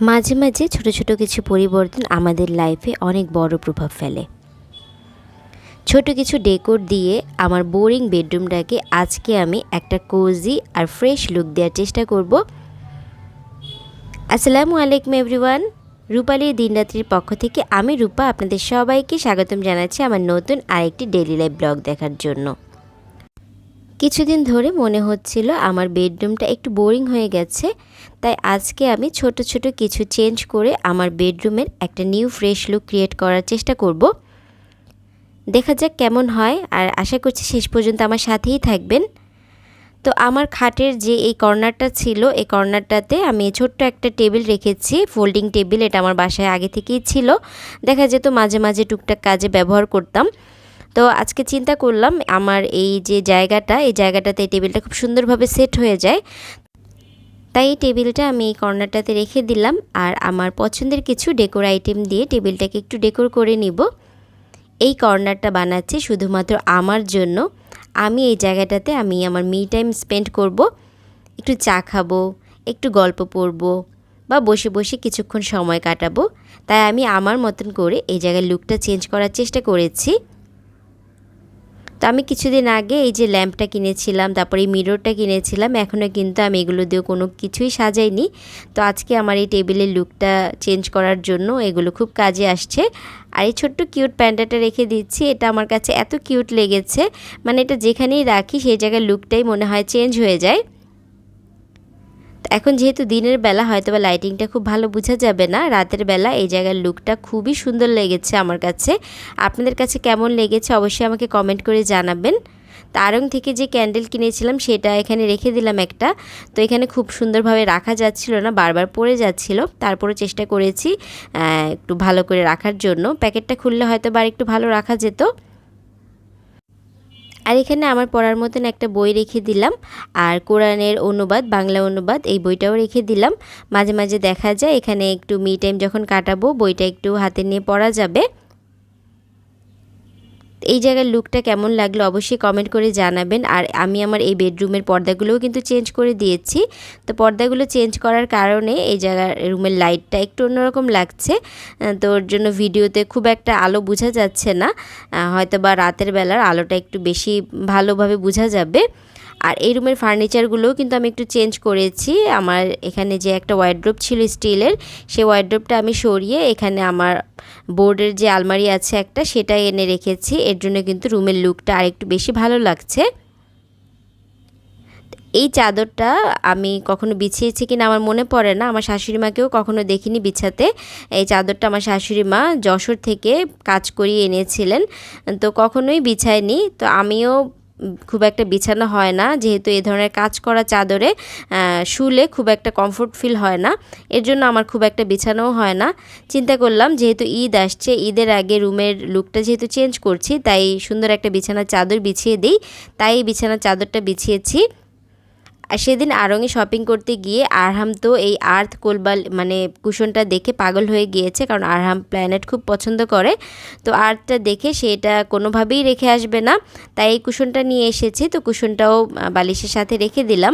মাঝে মাঝে ছোট ছোট কিছু পরিবর্তন আমাদের লাইফে অনেক বড় প্রভাব ফেলে। ছোট কিছু ডেকোর দিয়ে আমার বোরিং বেডরুমটাকে আজকে আমি একটা কোজি আর ফ্রেশ লুক দেওয়ার চেষ্টা করব। আসসালামু আলাইকুম এভরিওয়ান, রূপালীর দিনরাত্রির পক্ষ থেকে আমি রূপা আপনাদের সবাইকে স্বাগতম জানাচ্ছি আমার নতুন আরেকটি ডেইলি লাইফ ব্লগ দেখার জন্য। কিছুদিন ধরে মনে হচ্ছিল আমার বেডরুমটা একটু বোরিং হয়ে গেছে, তাই আজকে আমি ছোট ছোট কিছু চেঞ্জ করে আমার বেডরুমের একটা নিউ ফ্রেশ লুক ক্রিয়েট করার চেষ্টা করব। দেখা যাক কেমন হয়, আর আশা করছি শেষ পর্যন্ত আমার সাথেই থাকবেন। তো আমার খাটের যে এই কর্নারটা ছিল, এই কর্নারটাতে আমি ছোট্ট একটা টেবিল রেখেছি, ফোল্ডিং টেবিল। এটা আমার বাসায় আগে থেকেই ছিল, দেখা যেত মাঝে মাঝে টুকটাক কাজে ব্যবহার করতাম। তো আজকে চিন্তা করলাম আমার এই যে জায়গাটা, এই জায়গাটাতে এই টেবিলটা খুব সুন্দরভাবে সেট হয়ে যায়, তাই এই টেবিলটা আমি এই কর্নারটাতে রেখে দিলাম। আর আমার পছন্দের কিছু ডেকোর আইটেম দিয়ে টেবিলটাকে একটু ডেকোর করে নিব। এই কর্নারটা বানাচ্ছি শুধুমাত্র আমার জন্য। আমি এই জায়গাটাতে আমি আমার মি টাইম স্পেন্ড করব, একটু চা খাবো, একটু গল্প পড়ব বা বসে বসে কিছুক্ষণ সময় কাটাবো। তাই আমি আমার মতন করে এই জায়গার লুকটা চেঞ্জ করার চেষ্টা করেছি। তো আমি কিছুদিন আগে এই যে ল্যাম্পটা কিনেছিলাম, তারপরে এই মিররটা কিনেছিলাম, এখনও কিন্তু আমি এগুলো দিয়ে কোনো কিছুই সাজাইনি। তো আজকে আমার এই টেবিলের লুকটা চেঞ্জ করার জন্য এগুলো খুব কাজে আসছে। আর এই ছোট্ট কিউট প্যান্ডাটা রেখে দিচ্ছি, এটা আমার কাছে এত কিউট লেগেছে, মানে এটা যেখানেই রাখি সেই জায়গার লুকটাই মনে হয় চেঞ্জ হয়ে যায়। এখন যেহেতু দিনের বেলা হয়তো বা লাইটিংটা খুব ভালো বোঝা যাবে না, রাতের বেলা এই জায়গার লুকটা খুবই সুন্দর লেগেছে আমার কাছে। আপনাদের কাছে কেমন লেগেছে অবশ্যই আমাকে কমেন্ট করে জানাবেন। তারং থেকে যে ক্যান্ডেল কিনেছিলাম সেটা এখানে রেখে দিলাম একটা। তো এখানে খুব সুন্দরভাবে রাখা যাচ্ছিল না, বারবার পড়ে যাচ্ছিল, তারপরে চেষ্টা করেছি একটু ভালো করে রাখার জন্য। প্যাকেটটা খুললে হয়তো বা একটু ভালো রাখা যেত। আর এখানে আমার পড়ার মতন একটা বই রেখে দিলাম, আর কোরআনের অনুবাদ, বাংলা অনুবাদ, এই বইটাও রেখে দিলাম। মাঝে মাঝে দেখা যায় এখানে একটু মি টাইম যখন কাটাবো বইটা একটু হাতে নিয়ে পড়া যাবে। এই জায়গার লুকটা কেমন লাগলো অবশ্যই কমেন্ট করে জানাবেন। আর আমি আমার এই বেডরুমের পর্দাগুলোও কিন্তু চেঞ্জ করে দিয়েছি। তো পর্দাগুলো চেঞ্জ করার কারণে এই জায়গার রুমের লাইটটা একটু অন্যরকম লাগছে। তো ওর জন্য ভিডিওতে খুব একটা আলো বোঝা যাচ্ছে না, হয়তো বা রাতের বেলার আলোটা একটু বেশি ভালোভাবে বোঝা যাবে। আর এই রুমের ফার্নিচারগুলোও কিন্তু আমি একটু চেঞ্জ করেছি। আমার এখানে যে একটা ওয়ার্ড্রোব ছিল স্টিলের, সেই ওয়ার্ড্রোবটা আমি সরিয়ে এখানে আমার বোর্ডের যে আলমারি আছে একটা, সেটা এনে রেখেছি। এর জন্য কিন্তু রুমের লুকটা আরেকটু বেশি ভালো লাগছে। এই চাদরটা আমি কখনো বিছিয়েছি কিনা আমার মনে পড়ে না, আমার শাশুড়ি মাকেও কখনো দেখিনি বিছাতে। এই চাদরটা আমার শাশুড়ি মা যশোর থেকে কাজ করিয়ে এনেছিলেন, তো কখনোই বিছায়নি। তো আমিও খুব একটা বিছানো হয় না, যেহেতু এই ধরনের কাজ করা চাদরে শুলে খুব একটা কমফোর্ট ফিল হয় না, এর জন্য আমার খুব একটা বিছানোও হয় না। চিন্তা করলাম যেহেতু ঈদ আসছে, ঈদের আগে রুমের লুকটা যেহেতু চেঞ্জ করছি, তাই সুন্দর একটা বিছানার চাদর বিছিয়ে দিই। তাই এই বিছানার চাদরটা বিছিয়েছি। আর সেদিন আড়ংয়ে শপিং করতে গিয়ে আরহাম তো এই আর্থ কোলবাল মানে কুশনটা দেখে পাগল হয়ে গিয়েছে, কারণ আরহাম প্ল্যানেট খুব পছন্দ করে। তো আর্থটা দেখে সেটা কোনোভাবেই রেখে আসবে না, তাই এই কুশনটা নিয়ে এসেছি। তো কুশনটাও বালিশের সাথে রেখে দিলাম।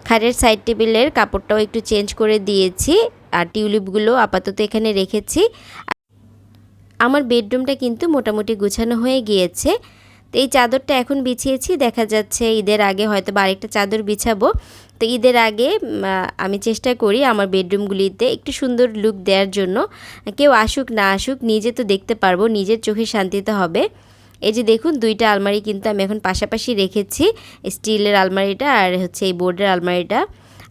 খাটের সাইড টেবিলের কাপড়টাও একটু চেঞ্জ করে দিয়েছি, আর টিউলিপগুলো আপাতত এখানে রেখেছি। আমার বেডরুমটা কিন্তু মোটামুটি গুছানো হয়ে গিয়েছে। তো এই চাদরটা এখন বিছিয়েছি, দেখা যাচ্ছে ঈদের আগে হয়তো বা আরেকটা চাদর বিছাবো। তো ঈদের আগে আমি চেষ্টা করি আমার বেডরুমগুলিতে একটু সুন্দর লুক দেওয়ার জন্য। কেউ আসুক না আসুক নিজে তো দেখতে পারবো, নিজের চোখে শান্তিতে হবে। এই যে দেখুন, দুইটা আলমারি কিন্তু আমি এখন পাশাপাশি রেখেছি, স্টিলের আলমারিটা আর হচ্ছে এই বোর্ডের আলমারিটা।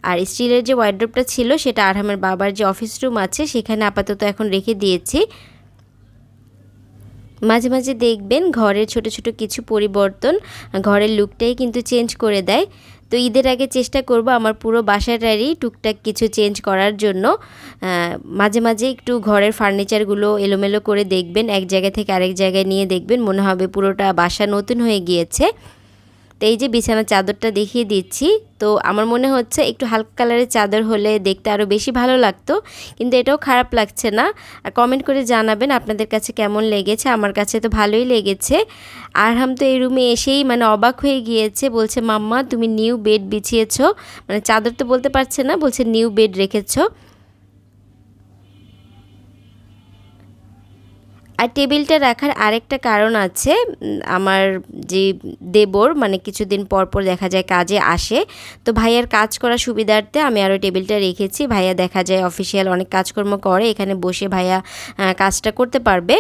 আর স্টিলের যে ওয়ার্ড্রোবটা ছিল সেটা আরহামের বাবার যে অফিস রুম আছে সেখানে আপাতত এখন রেখে দিয়েছি। মাঝে মাঝে দেখবেন ঘরের ছোট ছোট কিছু পরিবর্তন ঘরের লুকটাই কিন্তু চেঞ্জ করে দেয়। তো ঈদের আগে চেষ্টা করব আমার পুরো বাসাটারই টুকটাক কিছু চেঞ্জ করার জন্য। মাঝে মাঝে একটু ঘরের ফার্নিচারগুলো এলোমেলো করে দেখবেন, এক জায়গা থেকে আরেক জায়গায় নিয়ে দেখবেন, মনে হবে পুরোটা বাসা নতুন হয়ে গিয়েছে। তো এই যে বিছানার চাদরটা দেখিয়ে দিচ্ছি, তো আমার মনে হচ্ছে একটু হালকা কালারের চাদর হলে দেখতে আরও বেশি ভালো লাগতো, কিন্তু এটাও খারাপ লাগছে না। আর কমেন্ট করে জানাবেন আপনাদের কাছে কেমন লেগেছে। আমার কাছে তো ভালোই লেগেছে। আরহাম তো এই রুমে এসেই মানে অবাক হয়ে গিয়েছে, বলছে মাম্মা তুমি নিউ বেড বিছিয়েছো, মানে চাদর তো বলতে পারছে না, বলছে নিউ বেড রেখেছো। আর টেবিলটা রাখার আরেকটা কারণ আছে, আমার যে দেবর মানে কিছুদিন পর পর দেখা যায় কাজে আসে, তো ভাইয়ার কাজ করার সুবিধার্থে আমি আরও টেবিলটা রেখেছি। ভাইয়া দেখা যায় অফিসিয়াল অনেক কাজকর্ম করে, এখানে বসে ভাইয়া কাজটা করতে পারবে।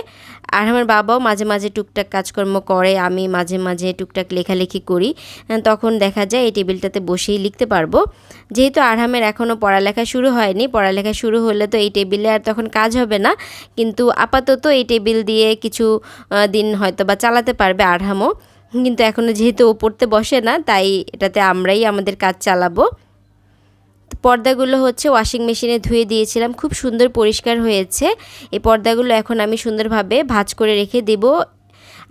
আর আমার বাবাও মাঝে মাঝে টুকটাক কাজকর্ম করে, আমি মাঝে মাঝে টুকটাক লেখালেখি করি, তখন দেখা যায় এই টেবিলটাতে বসেই লিখতে পারবো। যেহেতু আরহামের এখনও পড়ালেখা শুরু হয়নি, পড়ালেখা শুরু হলে তো এই টেবিলে আর তখন কাজ হবে না, কিন্তু আপাতত এই টেবিল দিয়ে কিছু দিন হয়তো বা চালাতে পারবে আরহামও। কিন্তু এখনও যেহেতু ও পড়তে বসে না, তাই এটাতে আমরাই আমাদের কাজ চালাবো। পর্দাগুলো হচ্ছে ওয়াশিং মেশিনে ধুয়ে দিয়েছিলাম, খুব সুন্দর পরিষ্কার হয়েছে। এই পর্দাগুলো এখন আমি সুন্দরভাবে ভাঁজ করে রেখে দেব।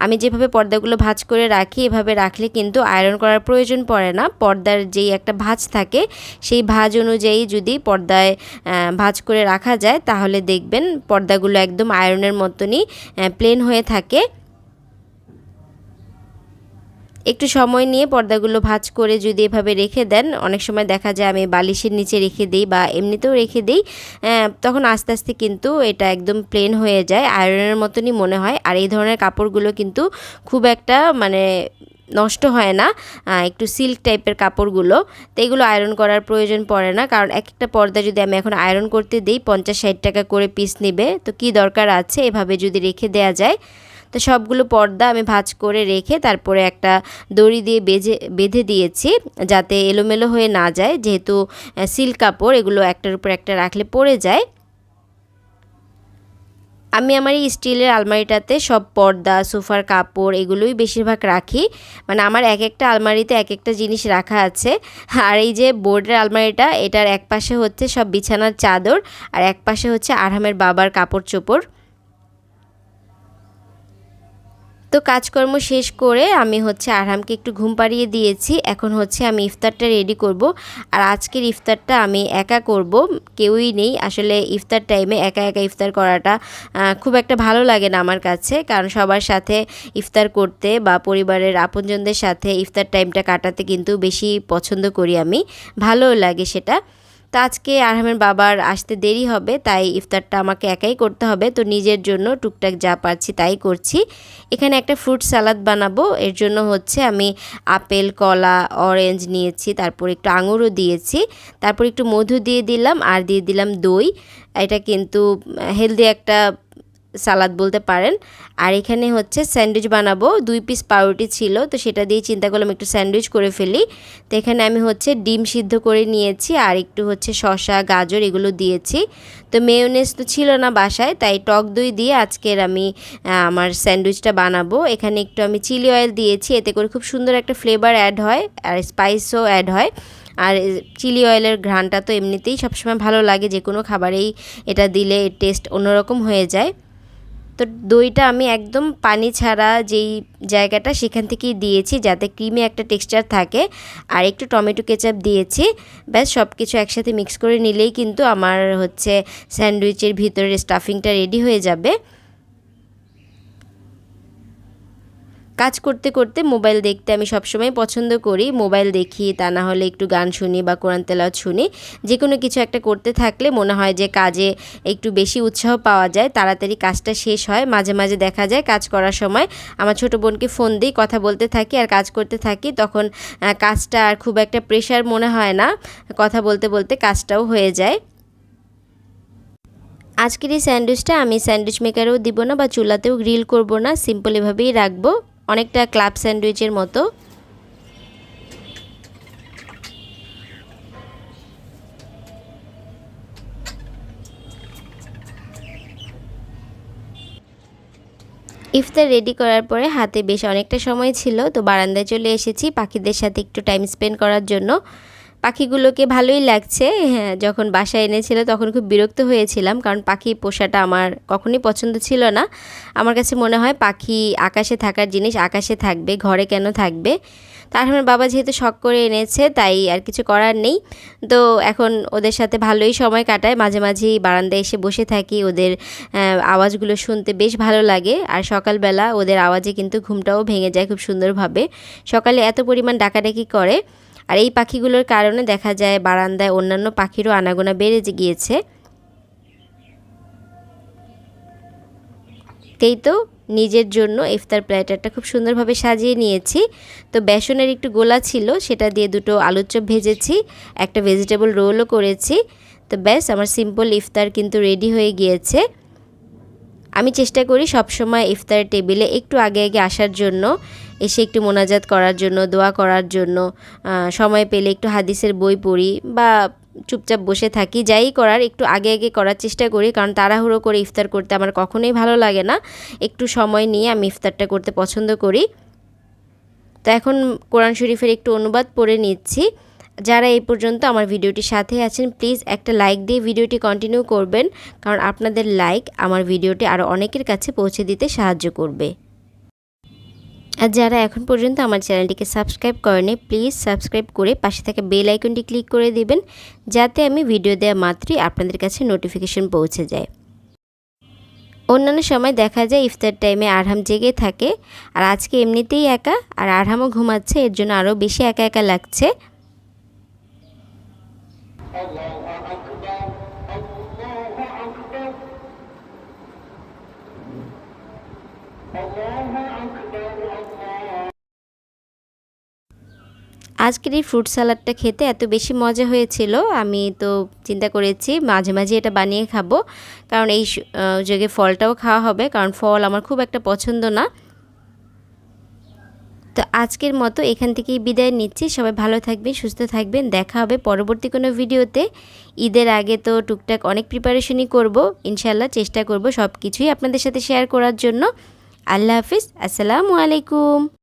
আমি যেভাবে পর্দাগুলো ভাঁজ করে রাখি, এভাবে রাখলে কিন্তু আয়রন করার প্রয়োজন পড়ে না। পর্দার যেই একটা ভাঁজ থাকে, সেই ভাঁজ অনুযায়ী যদি পর্দায় ভাঁজ করে রাখা যায়, তাহলে দেখবেন পর্দাগুলো একদম আয়রনের মতনই প্লেন হয়ে থাকে। একটু সময় নিয়ে পর্দাগুলো ভাঁজ করে যদি এভাবে রেখে দেন, অনেক সময় দেখা যায় আমি বালিশের নিচে রেখে দিই বা এমনিতেও রেখে দিই, তখন আস্তে আস্তে কিন্তু এটা একদম প্লেন হয়ে যায়, আয়রনের মতনই মনে হয়। আর এই ধরনের কাপড়গুলো কিন্তু খুব একটা মানে নষ্ট হয় না, একটু সিল্ক টাইপের কাপড়গুলো, তো এগুলো আয়রন করার প্রয়োজন পড়ে না। কারণ এক একটা পর্দা যদি আমি এখন আয়রন করতে দিই 50-60 টাকা করে পিস নেবে, তো কি দরকার আছে, এভাবে যদি রেখে দেয়া যায়। তো সবগুলো পর্দা আমি ভাঁজ করে রেখে তারপরে একটা দড়ি দিয়ে বেঁধে দিয়েছি, যাতে এলোমেলো হয়ে না যায়, যেহেতু সিল্ক কাপড়, এগুলো একটার উপর একটা রাখলে পড়ে যায়। আমি আমার এই স্টিলের আলমারিটাতে সব পর্দা, সোফার কাপড় এগুলোই বেশিরভাগ রাখি, মানে আমার এক একটা আলমারিতে এক একটা জিনিস রাখা আছে। আর এই যে বোর্ডের আলমারিটা, এটার এক পাশে হচ্ছে সব বিছানার চাদর, আর এক পাশে হচ্ছে আরহামের বাবার কাপড় চোপড়। তো কাজকর্ম শেষ করে আমি হচ্ছে আরহামকে একটু ঘুম পাড়িয়ে দিয়েছি। এখন হচ্ছে আমি ইফতারটা রেডি করব। আর আজকের ইফতারটা আমি একা করব, কেউই নেই। আসলে ইফতার টাইমে একা একা ইফতার করাটা খুব একটা ভালো লাগে না আমার কাছে, কারণ সবার সাথে ইফতার করতে বা পরিবারের আপনজনদের সাথে ইফতার টাইমটা কাটাতে কিন্তু বেশি পছন্দ করি আমি, ভালোও লাগে সেটা। তো আজকে আরহামের বাবার আসতে দেরি হবে, তাই ইফতারটা আমাকে একাই করতে হবে। তো নিজের জন্য টুকটাক যা পারছি তাই করছি। এখানে একটা ফ্রুট সালাদ বানাবো, এর জন্য হচ্ছে আমি আপেল, কলা, অরেঞ্জ নিয়েছি, তারপর একটু আঙুরও দিয়েছি, তারপর একটু মধু দিয়ে দিলাম, আর দিয়ে দিলাম দই। এটা কিন্তু হেলদি একটা সালাদ বলতে পারেন। আর এখানে হচ্ছে স্যান্ডউইচ বানাবো, 2 পিস পাউরুটি ছিল, তো সেটা দিয়ে চিন্তা করলাম একটু স্যান্ডউইচ করে ফেলি। তো এখানে আমি হচ্ছে ডিম সিদ্ধ করে নিয়েছি, আর একটু হচ্ছে শসা, গাজর এগুলো দিয়েছি। তো মেয়োনেজ তো ছিল না বাসায়, তাই টক দই দিয়ে আজকের আমি আমার স্যান্ডউইচটা বানাবো। এখানে একটু আমি চিলি অয়েল দিয়েছি, এতে করে খুব সুন্দর একটা ফ্লেভার অ্যাড হয় আর স্পাইসও অ্যাড হয়। আর চিলি অয়েলের ঘ্রাণটা তো এমনিতেই সবসময় ভালো লাগে, যে কোনো খাবারেই এটা দিলে টেস্ট অন্যরকম হয়ে যায়। তো দইটা আমি একদম পানি ছাড়া যেই জায়গাটা সেখান থেকেই দিয়েছি, যাতে ক্রিমি একটা টেক্সচার থাকে, আর একটু টমেটো কেচাপ দিয়েছি। ব্যাস সব কিছু একসাথে মিক্স করে নিলেই কিন্তু আমার হচ্ছে স্যান্ডউইচের ভিতরের স্টাফিংটা রেডি হয়ে যাবে। কাজ করতে করতে মোবাইল দেখতে আমি সবসময় পছন্দ করি, মোবাইল দেখি, তা না হলে একটু গান শুনি বা কোরআন তেলাওয়াত শুনি। যে কোনো কিছু একটা করতে থাকলে মনে হয় যে কাজে একটু বেশি উৎসাহ পাওয়া যায়, তাড়াতাড়ি কাজটা শেষ হয়। মাঝে মাঝে দেখা যায় কাজ করার সময় আমার ছোটো বোনকে ফোন দিই, কথা বলতে থাকি আর কাজ করতে থাকি, তখন কাজটা আর খুব একটা প্রেশার মনে হয় না, কথা বলতে বলতে কাজটাও হয়ে যায়। আজকের এই স্যান্ডউইচটা আমি স্যান্ডউইচ মেকারেও দিব না বা চুলাতেও গ্রিল করব না, সিম্পল এভাবেই রাখবো, অনেকটা ক্লাব স্যান্ডউইচের মতো। ইফতার রেডি করার পরে হাতে বেশ অনেকটা সময় ছিল, তো বারান্দায় চলে এসেছি পাখিদের সাথে একটু টাইম স্পেন্ড করার জন্য। পাখিগুলোকে ভালোই লাগছে। হ্যাঁ, যখন বাসায় এনেছিল তখন খুব বিরক্ত হয়েছিলাম, কারণ পাখি পোষাটা আমার কখনোই পছন্দ ছিল না। আমার কাছে মনে হয় পাখি আকাশে থাকার জিনিস আকাশে থাকবে, ঘরে কেন থাকবে। তার আমার বাবা যেহেতু শখ করে এনেছে তাই আর কিছু করার নেই। তো এখন ওদের সাথে ভালোই সময় কাটায়, মাঝে মাঝেই বারান্দায় এসে বসে থাকি। ওদের আওয়াজগুলো শুনতে বেশ ভালো লাগে, আর সকালবেলা ওদের আওয়াজে কিন্তু ঘুমটাও ভেঙে যায় খুব সুন্দরভাবে। সকালে এত পরিমাণ ডাকাডাকি করে, আর এই পাখিগুলোর কারণে দেখা যায় বারান্দায় অন্যান্য পাখিরও আনাগোনা বেড়ে গিয়েছে। এই তো নিজের জন্য ইফতার প্ল্যাটারটা খুব সুন্দরভাবে সাজিয়ে নিয়েছি। তো বেসনের একটু গোলা ছিল, সেটা দিয়ে দুটো আলুর চপ ভেজেছি, একটা ভেজিটেবল রোলও করেছি। তো ব্যাস আমার সিম্পল ইফতার কিন্তু রেডি হয়ে গিয়েছে। আমি চেষ্টা করি সবসময় ইফতার টেবিলে একটু আগে আগে আসার জন্য, এসে একটু মোনাজাত করার জন্য, দোয়া করার জন্য। সময় পেলে একটু হাদিসের বই পড়ি বা চুপচাপ বসে থাকি, যাই করার একটু আগে আগে করার চেষ্টা করি, কারণ তাড়াহুড়ো করে ইফতার করতে আমার কখনোই ভালো লাগে না। একটু সময় নিয়ে আমি ইফতারটা করতে পছন্দ করি। তো এখন কোরআন শরীফের একটু অনুবাদ পড়ে নিচ্ছি। যারা এই পর্যন্ত আমার ভিডিওটির সাথে আছেন প্লিজ একটা লাইক দিয়ে ভিডিওটি কন্টিনিউ করবেন, কারণ আপনাদের লাইক আমার ভিডিওটি আরও অনেকের কাছে পৌঁছে দিতে সাহায্য করবে। আর যারা এখন পর্যন্ত আমার চ্যানেলটিকে সাবস্ক্রাইব করেনি প্লিজ সাবস্ক্রাইব করে পাশে থাকা বেল আইকনটি ক্লিক করে দিবেন, যাতে আমি ভিডিও দেওয়া মাত্রই আপনাদের কাছে নোটিফিকেশন পৌঁছে যায়। অন্যান্য সময় দেখা যায় ইফতার টাইমে আরহাম জেগে থাকে, আর আজকে এমনিতেই একা, আর আরহামও ঘুমাচ্ছে, এর জন্য আরও বেশি একা একা লাগছে। আজকের এই ফ্রুট সালাডটা খেতে এত বেশি মজা হয়েছিল, আমি তো চিন্তা করেছি মাঝে মাঝে এটা বানিয়ে খাবো, কারণ এই যুগে ফলটাও খাওয়া হবে, কারণ ফল আমার খুব একটা পছন্দ না। তো আজকের মতো এখান থেকেই বিদায় নিচ্ছি। সবাই ভালো থাকবেন, সুস্থ থাকবেন, দেখা হবে পরবর্তী কোনো ভিডিওতে। ঈদের আগে তো টুকটাক অনেক প্রিপারেশনই করব, ইনশাল্লাহ চেষ্টা করব সব কিছুই আপনাদের সাথে শেয়ার করার জন্য। আল্লাহ হাফিজ, আসসালামু আলাইকুম।